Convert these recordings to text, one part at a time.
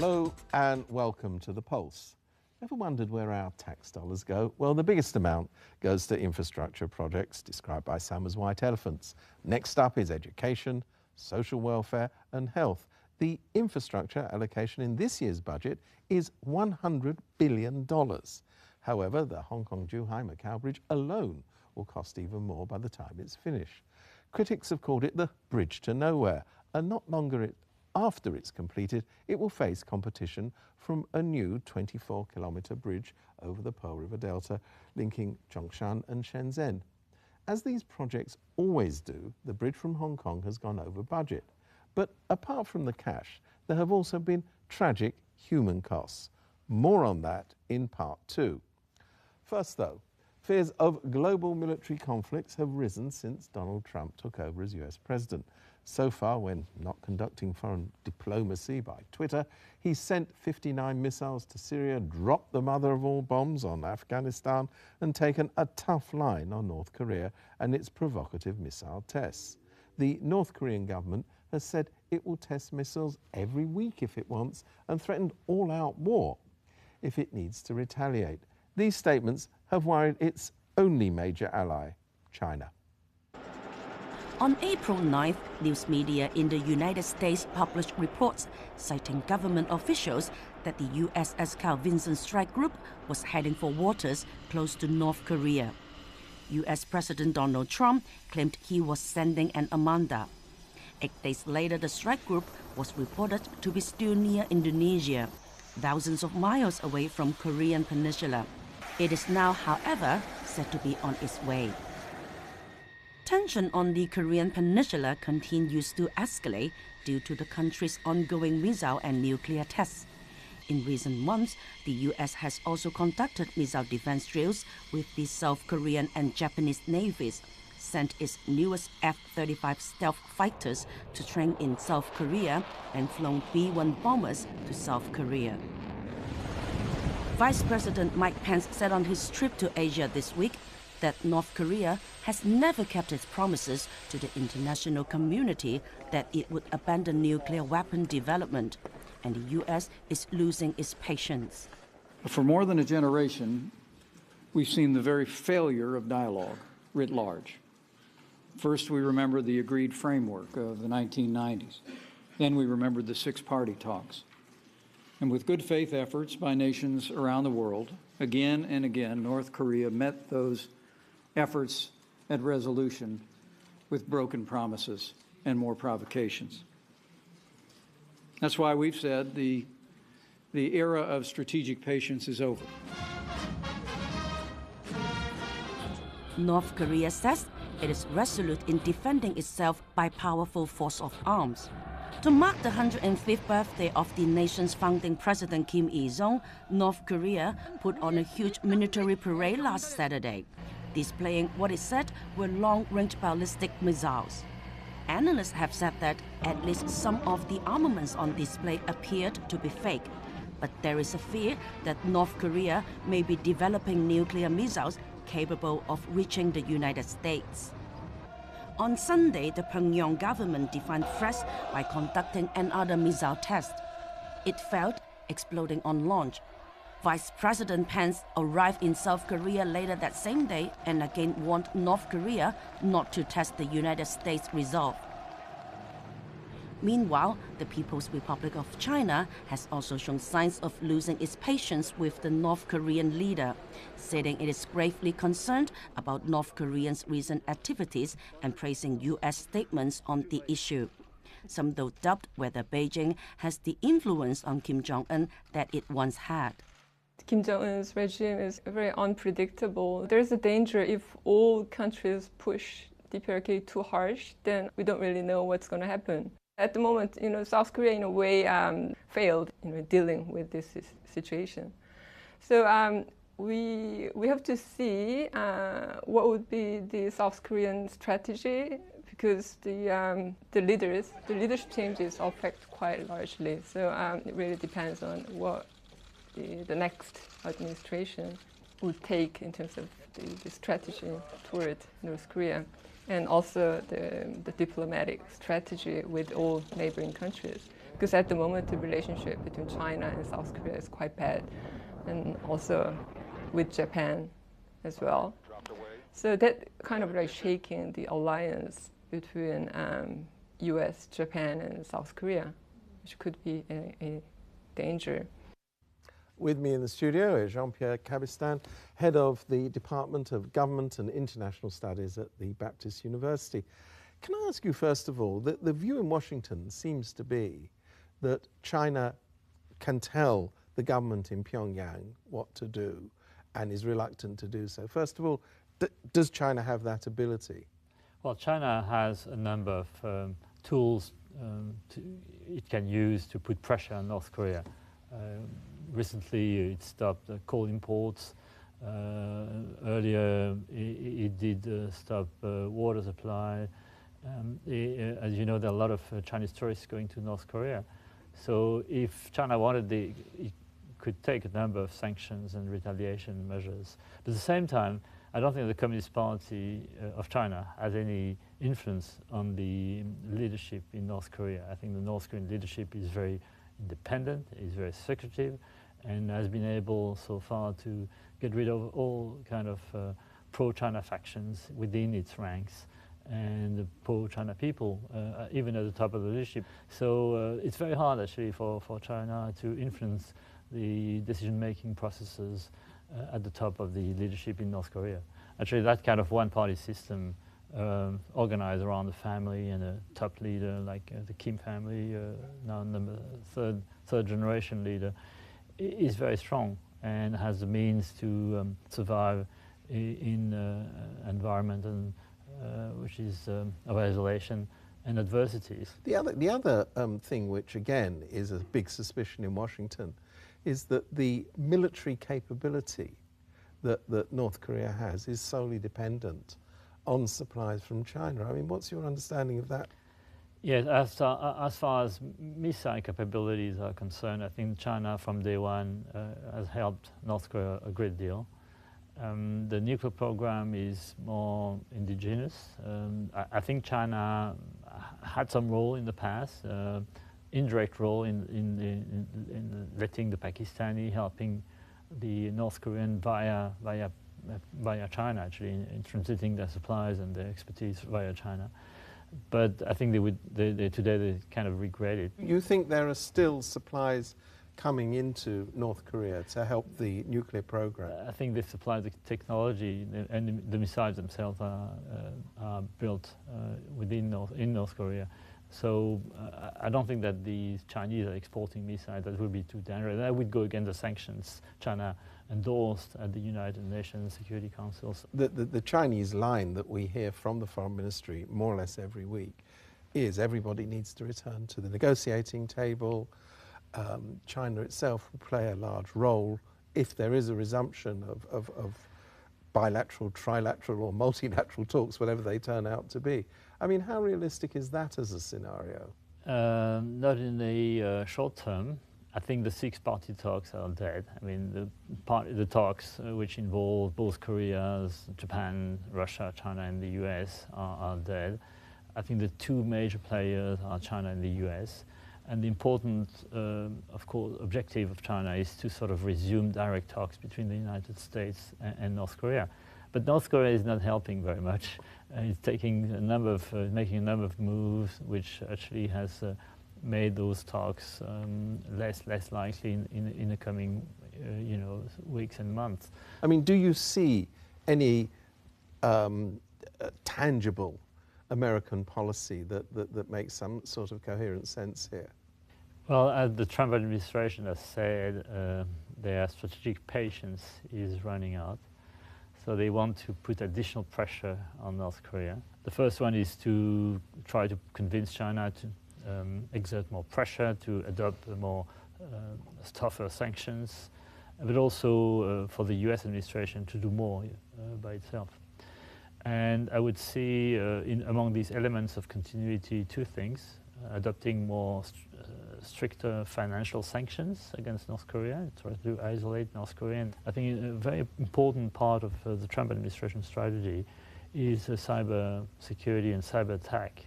Hello and welcome to The Pulse. Ever wondered where our tax dollars go? Well, the biggest amount goes to infrastructure projects described by some as white elephants. Next up is education, social welfare and health. The infrastructure allocation in this year's budget is $100 billion. However, the Hong Kong-Zhuhai-Macau bridge alone will cost even more by the time it's finished. Critics have called it the bridge to nowhere, and not longer after it's completed, it will face competition from a new 24-kilometre bridge over the Pearl River Delta linking Zhongshan and Shenzhen. As these projects always do, the bridge from Hong Kong has gone over budget. But apart from the cash, there have also been tragic human costs. More on that in part 2. First though, fears of global military conflicts have risen since Donald Trump took over as US president. So far, when not conducting foreign diplomacy by Twitter, he's sent 59 missiles to Syria, dropped the mother of all bombs on Afghanistan, and taken a tough line on North Korea and its provocative missile tests. The North Korean government has said it will test missiles every week if it wants and threatened all-out war if it needs to retaliate. These statements have worried its only major ally, China. On April 9th, news media in the United States published reports citing government officials that the USS Carl Vinson strike group was heading for waters close to North Korea. US President Donald Trump claimed he was sending an Amanda. 8 days later, the strike group was reported to be still near Indonesia, thousands of miles away from Korean Peninsula. It is now, however, said to be on its way. Tension on the Korean Peninsula continues to escalate due to the country's ongoing missile and nuclear tests. In recent months, the US has also conducted missile defense drills with the South Korean and Japanese navies, sent its newest F-35 stealth fighters to train in South Korea, and flown B-1 bombers to South Korea. Vice President Mike Pence said on his trip to Asia this week that North Korea has never kept its promises to the international community that it would abandon nuclear weapon development, and the US is losing its patience. For more than a generation, we've seen the very failure of dialogue writ large. First, we remember the agreed framework of the 1990s. Then we remembered the six-party talks. And with good faith efforts by nations around the world, again and again, North Korea met those efforts at resolution with broken promises and more provocations. That's why we've said the era of strategic patience is over. North Korea says it is resolute in defending itself by powerful force of arms. To mark the 105th birthday of the nation's founding president Kim Il-sung, North Korea put on a huge military parade last Saturday, displaying what it said were long-range ballistic missiles. Analysts have said that at least some of the armaments on display appeared to be fake, but there is a fear that North Korea may be developing nuclear missiles capable of reaching the United States. On Sunday, the Pyongyang government defined threats by conducting another missile test. It failed, exploding on launch. Vice President Pence arrived in South Korea later that same day and again warned North Korea not to test the United States' resolve. Meanwhile, the People's Republic of China has also shown signs of losing its patience with the North Korean leader, saying it is gravely concerned about North Koreans' recent activities and praising U.S. statements on the issue. Some though doubt whether Beijing has the influence on Kim Jong-un that it once had. Kim Jong-un's regime is very unpredictable. There's a danger if all countries push DPRK too harsh, then we don't really know what's going to happen. At the moment, South Korea in a way failed dealing with this situation. So we have to see what would be the South Korean strategy, because the leadership changes affect quite largely. So it really depends on what the next administration would take in terms of the strategy toward North Korea, and also the diplomatic strategy with all neighboring countries. Because at the moment, the relationship between China and South Korea is quite bad, and also with Japan as well. So that kind of like shaking the alliance between US, Japan, and South Korea, which could be a danger. With me in the studio is Jean-Pierre Cabistan, head of the Department of Government and International Studies at the Baptist University. Can I ask you, first of all, the view in Washington seems to be that China can tell the government in Pyongyang what to do and is reluctant to do so. First of all, does China have that ability? Well, China has a number of tools it can use to put pressure on North Korea. Recently, it stopped coal imports. Earlier, it did stop water supply. As you know, there are a lot of Chinese tourists going to North Korea. So if China wanted, it could take a number of sanctions and retaliation measures. But at the same time, I don't think the Communist Party of China has any influence on the leadership in North Korea. I think the North Korean leadership is very independent, is very secretive, and has been able so far to get rid of all kind of pro-China factions within its ranks and the pro-China people, even at the top of the leadership. So it's very hard actually for China to influence the decision-making processes at the top of the leadership in North Korea. Actually, that kind of one-party system organized around the family and a top leader like the Kim family, now third generation leader, is very strong and has the means to survive in an environment which is of isolation and adversities. The other thing, which again is a big suspicion in Washington, is that the military capability that North Korea has is solely dependent on supplies from China. I mean, what's your understanding of that? Yes, as far as missile capabilities are concerned, I think China from day one has helped North Korea a great deal. The nuclear program is more indigenous. I think China had some role in the past, indirect role in letting the Pakistani helping the North Korean via China, actually, in transiting their supplies and their expertise via China. But I think today they kind of regret it. You think there are still supplies coming into North Korea to help the nuclear program? I think they supply the technology, and the missiles themselves are built in North Korea. So I don't think that the Chinese are exporting missiles. That would be too dangerous. That would go against the sanctions China endorsed at the United Nations Security Councils. The Chinese line that we hear from the Foreign Ministry more or less every week is everybody needs to return to the negotiating table. China itself will play a large role if there is a resumption of bilateral, trilateral or multilateral talks, whatever they turn out to be. I mean, how realistic is that as a scenario? Not in the short term. I think the six-party talks are dead. I mean, the talks which involve both Koreas, Japan, Russia, China, and the US are dead. I think the two major players are China and the US. And the important, of course, objective of China is to sort of resume direct talks between the United States and North Korea. But North Korea is not helping very much. It's taking making a number of moves, which actually has made those talks less likely in the coming, weeks and months. I mean, do you see any tangible American policy that makes some sort of coherent sense here? Well, as the Trump administration has said, their strategic patience is running out. So they want to put additional pressure on North Korea. The first one is to try to convince China to exert more pressure, to adopt more tougher sanctions, but also for the US administration to do more by itself. And I would see among these elements of continuity two things: adopting more stricter financial sanctions against North Korea, try to isolate North Korea. And I think a very important part of the Trump administration strategy is cyber security and cyber attack.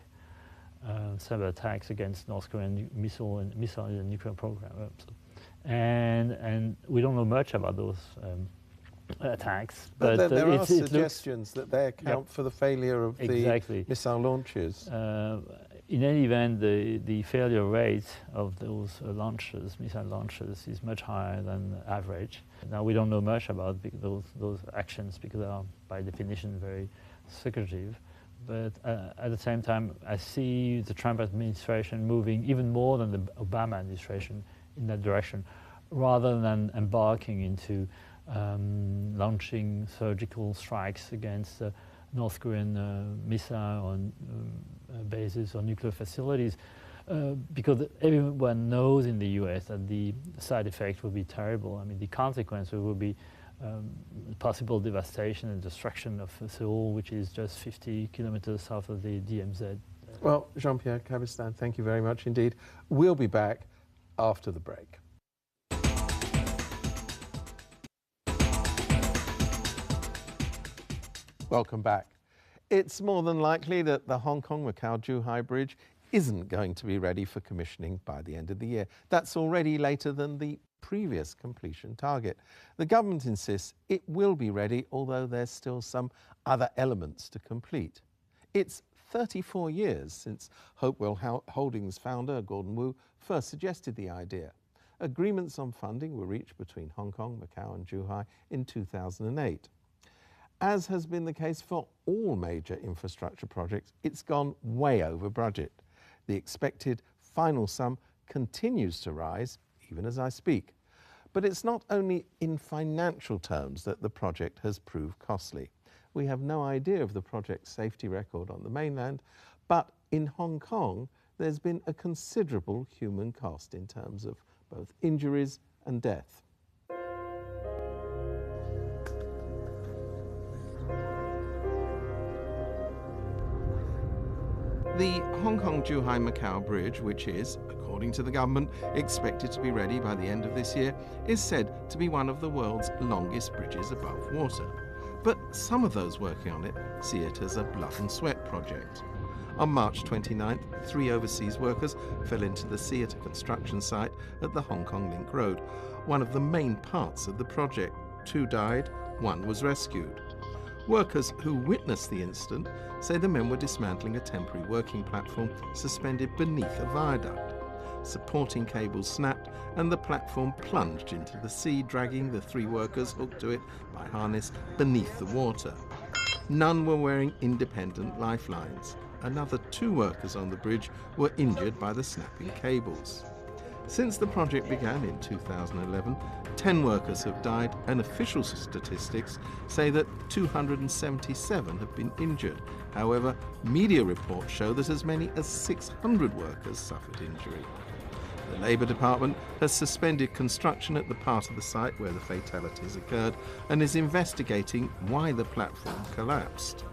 cyber attacks against North Korean missile and nuclear programs. And we don't know much about those attacks. But there are suggestions that they account for the failure of exactly. the missile launches. In any event, the failure rate of those missile launches, is much higher than average. Now, we don't know much about those actions because they are, by definition, very secretive. But at the same time, I see the Trump administration moving even more than the Obama administration in that direction, rather than embarking into launching surgical strikes against North Korean missile on bases or nuclear facilities, because everyone knows in the US that the side effects will be terrible. I mean, the consequences will be possible devastation and destruction of Seoul, which is just 50 kilometers south of the DMZ. Well, Jean-Pierre Cabestan, thank you very much indeed. We'll be back after the break. Welcome back. It's more than likely that the Hong Kong-Macau-Zhuhai bridge isn't going to be ready for commissioning by the end of the year. That's already later than the previous completion target. The government insists it will be ready, although there's still some other elements to complete. It's 34 years since Hopewell Holdings founder Gordon Wu first suggested the idea. Agreements on funding were reached between Hong Kong, Macau and Zhuhai in 2008. As has been the case for all major infrastructure projects, it's gone way over budget. The expected final sum continues to rise, even as I speak. But it's not only in financial terms that the project has proved costly. We have no idea of the project's safety record on the mainland, but in Hong Kong, there's been a considerable human cost in terms of both injuries and death. The Hong Kong-Zhuhai-Macau bridge, which is, according to the government, expected to be ready by the end of this year, is said to be one of the world's longest bridges above water. But some of those working on it see it as a blood and sweat project. On March 29th, 3 overseas workers fell into the sea at a construction site at the Hong Kong Link Road, one of the main parts of the project. 2 died, 1 was rescued. Workers who witnessed the incident say the men were dismantling a temporary working platform suspended beneath a viaduct. Supporting cables snapped and the platform plunged into the sea, dragging the 3 workers hooked to it by harness beneath the water. None were wearing independent lifelines. Another 2 workers on the bridge were injured by the snapping cables. Since the project began in 2011, 10 workers have died, and official statistics say that 277 have been injured. However, media reports show that as many as 600 workers suffered injury. The Labour Department has suspended construction at the part of the site where the fatalities occurred and is investigating why the platform collapsed.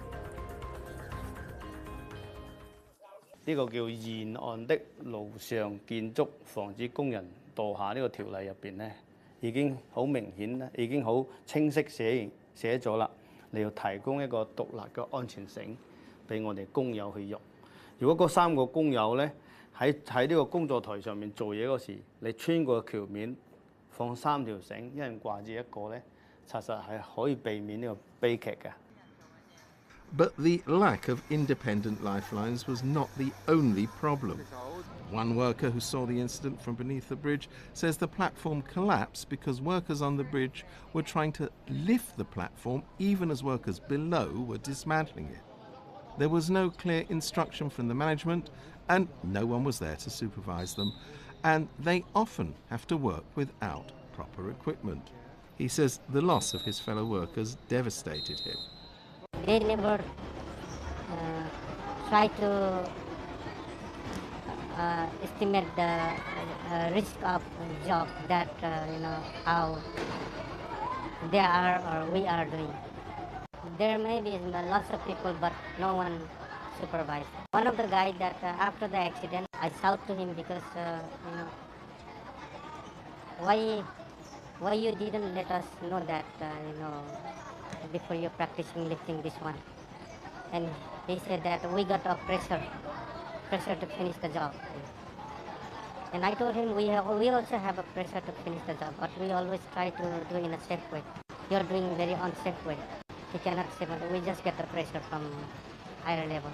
呢個叫沿岸的路上建築防止工人墮下呢個條例入邊咧，已經好明顯咧，已經好清晰寫咗啦。你要提供一個獨立嘅安全繩俾我哋工友去用。如果嗰3個工友咧喺呢個工作台上面做嘢嗰時，你穿過橋面放3條繩，一人掛住一個咧，實係可以避免呢個悲劇嘅。 But the lack of independent lifelines was not the only problem. One worker who saw the incident from beneath the bridge says the platform collapsed because workers on the bridge were trying to lift the platform even as workers below were dismantling it. There was no clear instruction from the management and no one was there to supervise them, and they often have to work without proper equipment. He says the loss of his fellow workers devastated him. They never try to estimate the risk of job that how they are or we are doing. There may be lots of people, but no one supervised. One of the guys that after the accident, I shouted to him because why you didn't let us know that before you're practicing lifting this one. And he said that we got off pressure pressure to finish the job. And I told him we also have a pressure to finish the job, but we always try to do it in a safe way. You're doing very unsafe way. You cannot say, but we just get the pressure from higher level.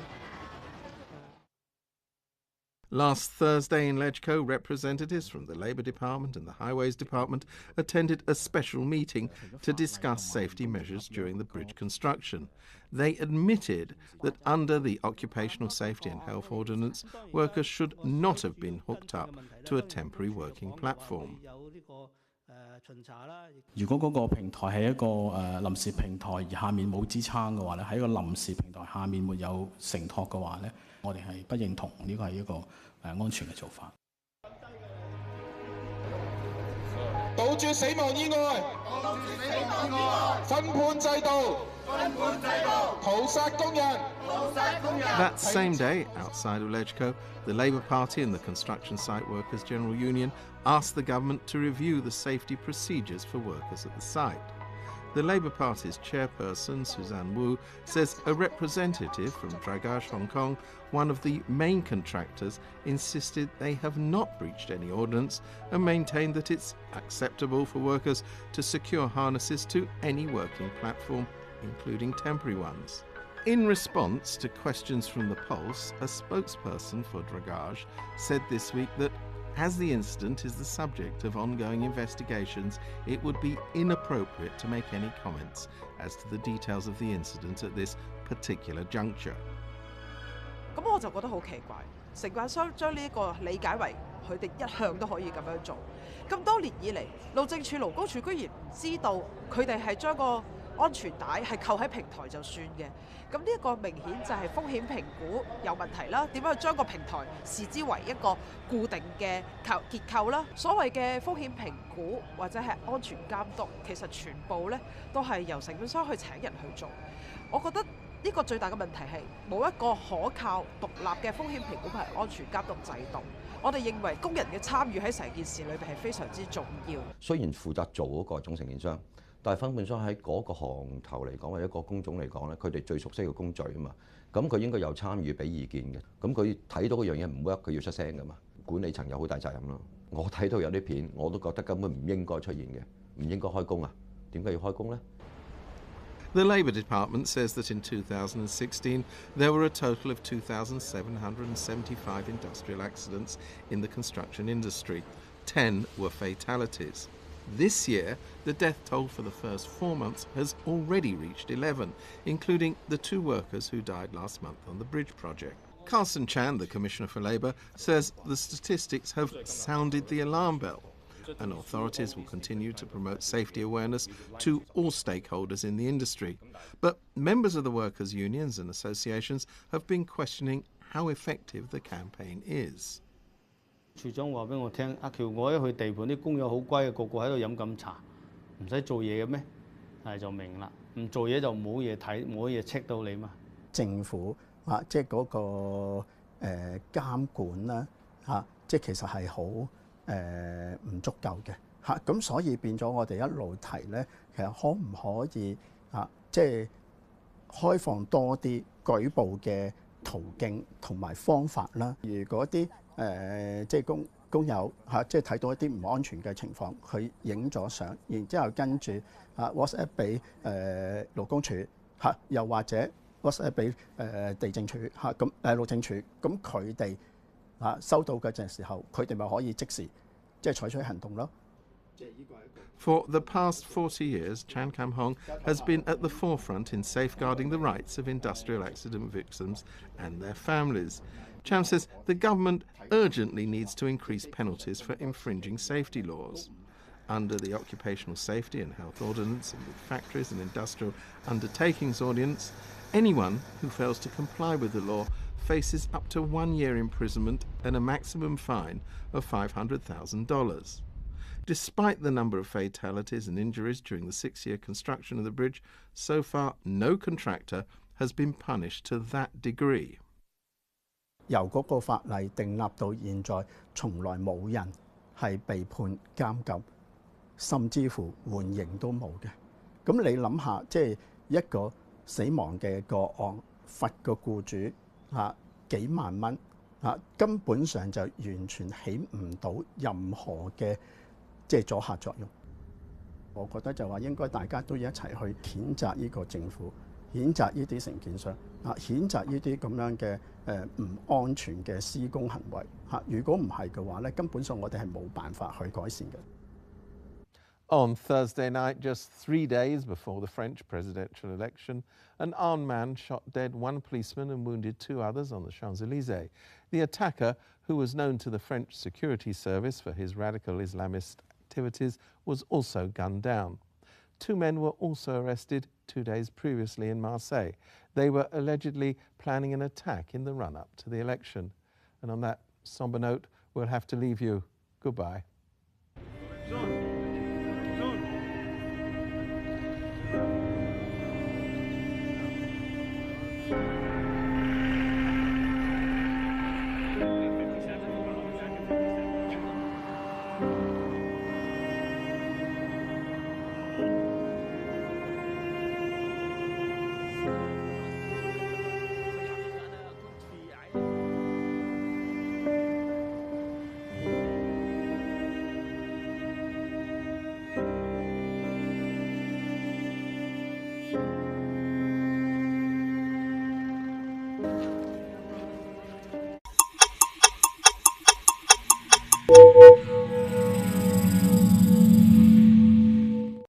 Last Thursday in Ledco, representatives from the Labour Department and the Highways Department attended a special meeting to discuss safety measures during the bridge construction. They admitted that under the Occupational Safety and Health Ordinance, workers should not have been hooked up to a temporary working platform. 如果嗰個平台係一個臨時平台，而下面冇支撐嘅話咧，喺個臨時平台下面沒有承托嘅話咧，我哋係不認同呢個係一個安全嘅做法。杜絕死亡意外，分判制度，屠殺工人。That same day, outside of Ledco, the Labour Party and the Construction Site Workers General Union asked the government to review the safety procedures for workers at the site. The Labour Party's chairperson, Suzanne Wu, says a representative from Dragage Hong Kong, one of the main contractors, insisted they have not breached any ordinance and maintained that it's acceptable for workers to secure harnesses to any working platform, including temporary ones. In response to questions from the Pulse, a spokesperson for Dragage said this week that as the incident is the subject of ongoing investigations, it would be inappropriate to make any comments as to the details of the incident at this particular juncture. 咁我就覺得好奇怪，承辦商將呢個理解為佢哋一向都可以咁樣做。咁多年以嚟，路政署、勞工處居然唔知道佢哋係將個安全帶係扣喺平台就算嘅。咁呢一個明顯就係風險評估有問題啦。點樣去將個平台視之為一個固定嘅結構啦？所謂嘅風險評估或者係安全監督，其實全部咧都係由承辦商去請人去做。我覺得呢個最大嘅問題係冇一個可靠獨立嘅風險評估同安全監督制度。我哋認為工人嘅參與喺成件事裏邊係非常之重要。雖然負責做嗰個總承建商。但係分判商喺嗰個行頭嚟講，或者個工種嚟講咧，佢哋最熟悉嘅工序啊嘛，咁佢應該有參與俾意見嘅。咁佢睇到嗰樣嘢唔 work，佢要出聲噶嘛。管理層有好大責任咯。我睇到有啲片，我都覺得根本唔應該出現嘅，唔應該開工啊！點解要開工咧？ The Labour Department says that in 2016 there were a total of 2,775 industrial accidents in the construction industry. 10 were fatalities. This year, the death toll for the first 4 months has already reached 11, including the 2 workers who died last month on the bridge project. Carson Chan, the Commissioner for Labour, says the statistics have sounded the alarm bell, and authorities will continue to promote safety awareness to all stakeholders in the industry. But members of the workers' unions and associations have been questioning how effective the campaign is. 處長話俾我聽，阿喬，我一去地盤啲工友好乖嘅，個個喺度飲緊茶，唔使做嘢嘅咩？係就明啦，唔做嘢就冇嘢睇，冇嘢 check 到你嘛。政府即係嗰個監管啦即係其實係好唔足夠嘅咁所以變咗我哋一路提咧，其實可唔可以即係開放多啲舉報嘅途徑同埋方法啦？如果啲即係工友即係睇到一啲唔安全嘅情況，佢影咗相，然之後跟住WhatsApp 俾勞工處又或者 WhatsApp 俾地政處咁路政處，咁佢哋收到嘅陣時候，佢哋咪可以即時即係採取行動咯。For the past 40 years, Chan Kam Hong has been at the forefront in safeguarding the rights of industrial accident victims and their families. Chan says the government urgently needs to increase penalties for infringing safety laws. Under the Occupational Safety and Health Ordinance and the Factories and Industrial Undertakings Ordinance, anyone who fails to comply with the law faces up to 1 year imprisonment and a maximum fine of $500,000. Despite the number of fatalities and injuries during the 6-year construction of the bridge, so far no contractor has been punished to that degree. 由嗰個法例訂立到現在，從來冇人係被判監禁，甚至乎緩刑都冇嘅。咁你諗下，即係一個死亡嘅個案，罰個僱主幾萬蚊根本上就完全起唔到任何嘅阻嚇作用。我覺得就話應該大家都要一齊去譴責呢個政府，譴責呢啲承建商，譴責呢啲咁樣嘅唔安全嘅施工行為。如果唔係嘅話咧，根本上我哋係冇辦法去改善嘅。On Thursday night, just 3 days before the French presidential election, an armed man shot dead one policeman and wounded 2 others on the Champs-Élysées. The attacker, who was known to the French security service for his radical Islamist activities, was also gunned down. 2 men were also arrested 2 days previously in Marseille. They were allegedly planning an attack in the run-up to the election. And on that somber note, we'll have to leave you. Goodbye.